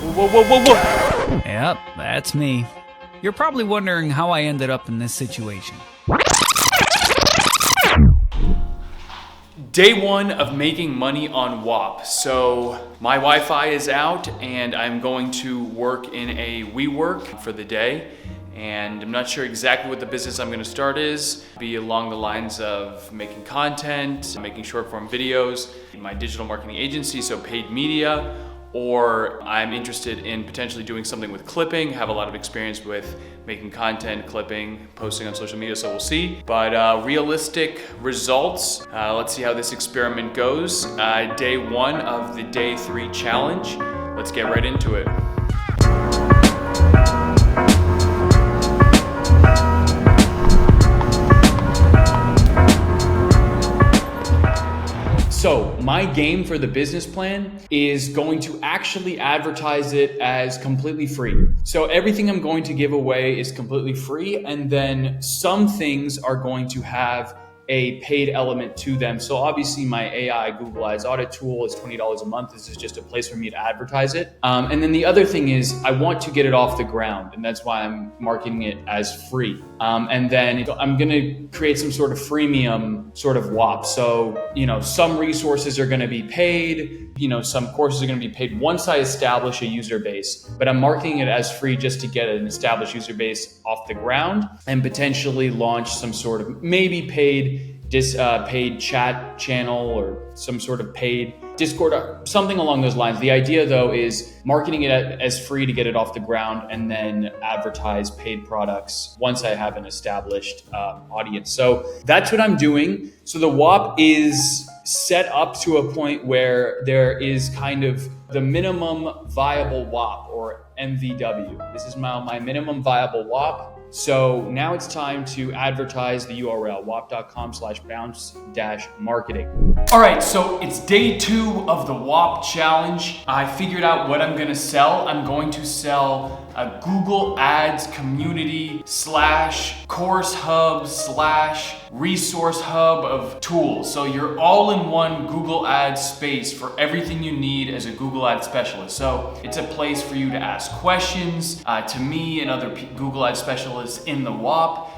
Whoa, whoa, whoa, whoa! Yep, that's me. You're probably wondering how I ended up in this situation. Day one of making money on Whop. So my Wi-Fi is out and I'm going to work in a WeWork for the day. And I'm not sure exactly what the business I'm gonna start is. Be along the lines of making content, making short form videos, my digital marketing agency, so paid media, or I'm interested in potentially doing something with clipping, have a lot of experience with making content, clipping, posting on social media, so we'll see. But realistic results, let's see how this experiment goes. Day one of the day 3 challenge. Let's get right into it. So my game for the business plan is going to actually advertise it as completely free. So everything I'm going to give away is completely free, and then some things are going to have a paid element to them. So obviously my AI Google Ads audit tool is $20 a month. This is just a place for me to advertise it. And then the other thing is I want to get it off the ground, and that's why I'm marketing it as free. And then I'm gonna create some sort of freemium sort of Whop. So, some resources are gonna be paid, some courses are gonna be paid once I establish a user base, but I'm marketing it as free just to get an established user base off the ground and potentially launch some sort of maybe paid chat channel or some sort of paid Discord, something along those lines. The idea though is marketing it as free to get it off the ground and then advertise paid products once I have an established audience. So that's what I'm doing. So the Whop is set up to a point where there is kind of the minimum viable Whop, or MVW. This is my minimum viable Whop. So now it's time to advertise the URL, whop.com/bounce-marketing. All right, so it's day 2 of the Whop challenge. I figured out what I'm gonna sell. I'm going to sell a Google Ads community / course hub / resource hub of tools. So you're all in one Google Ads space for everything you need as a Google Ads specialist. So it's a place for you to ask questions to me and other Google Ads specialists in the Whop.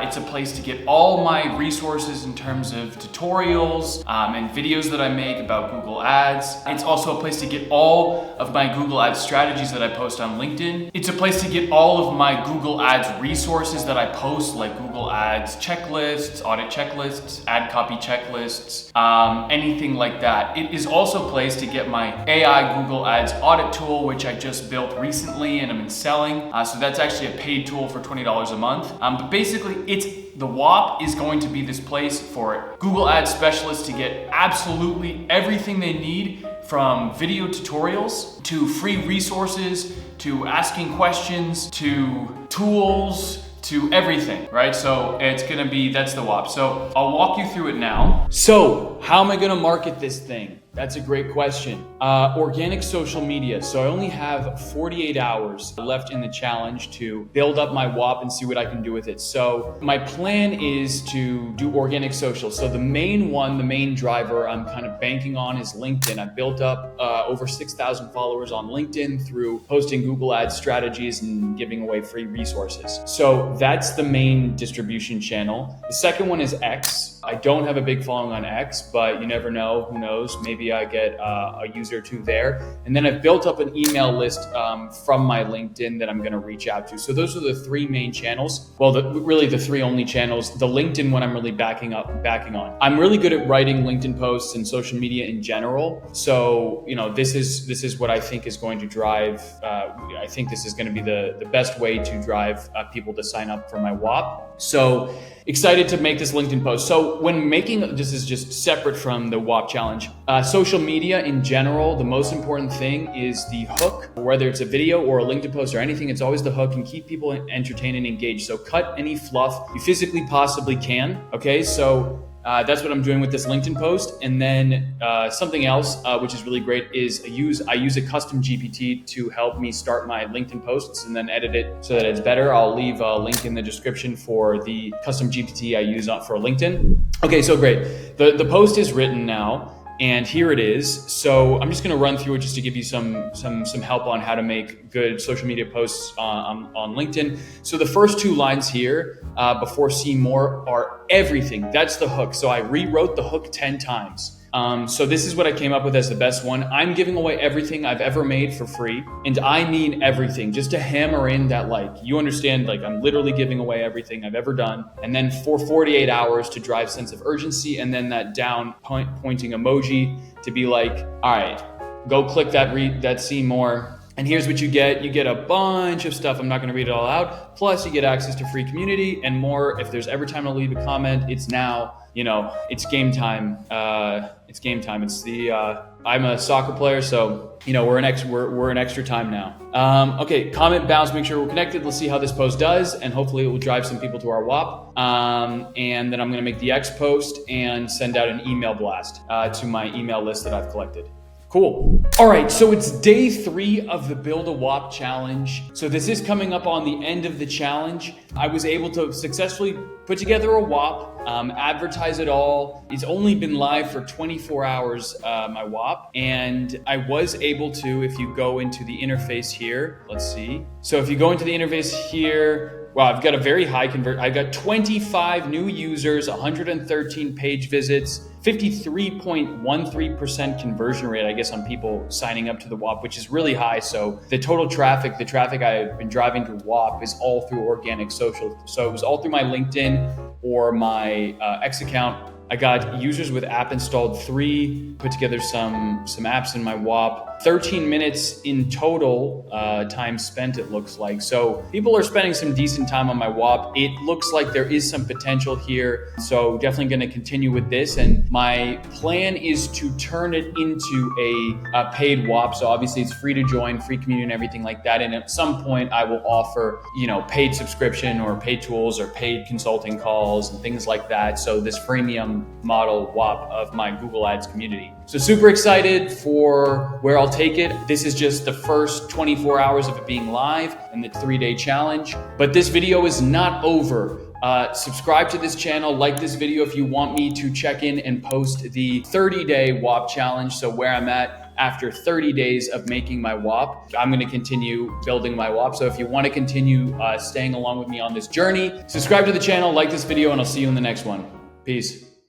It's a place to get all my resources in terms of tutorials and videos that I make about Google Ads. It's also a place to get all of my Google Ads strategies that I post on LinkedIn. It's a place to get all of my Google Ads resources that I post, like Google Ads checklists, audit checklists, ad copy checklists, anything like that. It is also a place to get my AI Google Ads audit tool, which I just built recently and I'm selling. So that's actually a paid tool for $20 a month. But basically, the Whop is going to be this place for Google Ads specialists to get absolutely everything they need, from video tutorials to free resources to asking questions to tools to everything, right? So that's the Whop. So I'll walk you through it now. So how am I gonna market this thing? That's a great question. Organic social media. So I only have 48 hours left in the challenge to build up my Whop and see what I can do with it. So my plan is to do organic social. So the main driver I'm kind of banking on is LinkedIn. I've built up over 6,000 followers on LinkedIn through posting Google Ads strategies and giving away free resources. So that's the main distribution channel. The second one is X. I don't have a big following on X, but you never know, who knows? Maybe I get a user or two there. And then I've built up an email list from my LinkedIn that I'm gonna reach out to. So those are the 3 main channels. Well, really the 3 only channels. The LinkedIn one I'm really backing on. I'm really good at writing LinkedIn posts and social media in general. So, this is what I think is going to drive, I think this is gonna be the best way to drive people to sign up for my Whop. So excited to make this LinkedIn post. So when making, this is just separate from the Whop challenge, social media in general, the most important thing is the hook. Whether it's a video or a LinkedIn post or anything, it's always the hook, and keep people entertained and engaged. So cut any fluff you physically possibly can. Okay, so that's what I'm doing with this LinkedIn post. And then something else, which is really great, is I use a custom GPT to help me start my LinkedIn posts and then edit it so that it's better. I'll leave a link in the description for the custom GPT I use for LinkedIn. Okay, so great. The post is written now. And here it is. So I'm just gonna run through it just to give you some help on how to make good social media posts on LinkedIn. So the first two lines here, before see more, are everything. That's the hook. So I rewrote the hook 10 times. So this is what I came up with as the best one. I'm giving away everything I've ever made for free. And I mean everything, just to hammer in that, like, you understand, like, I'm literally giving away everything I've ever done. And then for 48 hours to drive sense of urgency, and then that down pointing emoji to be like, all right, go click that see more. And here's what you get. You get a bunch of stuff. I'm not going to read it all out. Plus, you get access to free community and more. If there's ever time to leave a comment, it's now. You know, it's game time. It's game time. It's I'm a soccer player, so you know we're in extra time now. Okay, comment, bounce, make sure we're connected. Let's see how this post does, and hopefully it will drive some people to our Whop. And then I'm gonna make the X post and send out an email blast to my email list that I've collected. Cool. All right, so it's day 3 of the Build a Whop challenge. So this is coming up on the end of the challenge. I was able to successfully put together a Whop, advertise it all. It's only been live for 24 hours, my Whop. And I was able to, if you go into the interface here, let's see. So if you go into the interface here, wow, I've got a very high I've got 25 new users, 113 page visits, 53.13% conversion rate, I guess, on people signing up to the Whop, which is really high. So the total traffic, the traffic I've been driving to Whop is all through organic social. So it was all through my LinkedIn or my X account. I got users with app installed 3, put together some apps in my Whop. 13 minutes in total time spent, it looks like. So people are spending some decent time on my Whop. It looks like there is some potential here. So definitely gonna continue with this. And my plan is to turn it into a paid Whop. So obviously it's free to join, free community and everything like that. And at some point I will offer, you know, paid subscription or paid tools or paid consulting calls and things like that. So this freemium model Whop of my Google Ads community. So super excited for where I'll take it. This is just the first 24 hours of it being live and the 3-day challenge. But this video is not over. Subscribe to this channel, like this video if you want me to check in and post the 30-day Whop challenge. So where I'm at after 30 days of making my Whop. I'm gonna continue building my Whop. So if you wanna continue staying along with me on this journey, subscribe to the channel, like this video, and I'll see you in the next one. Peace.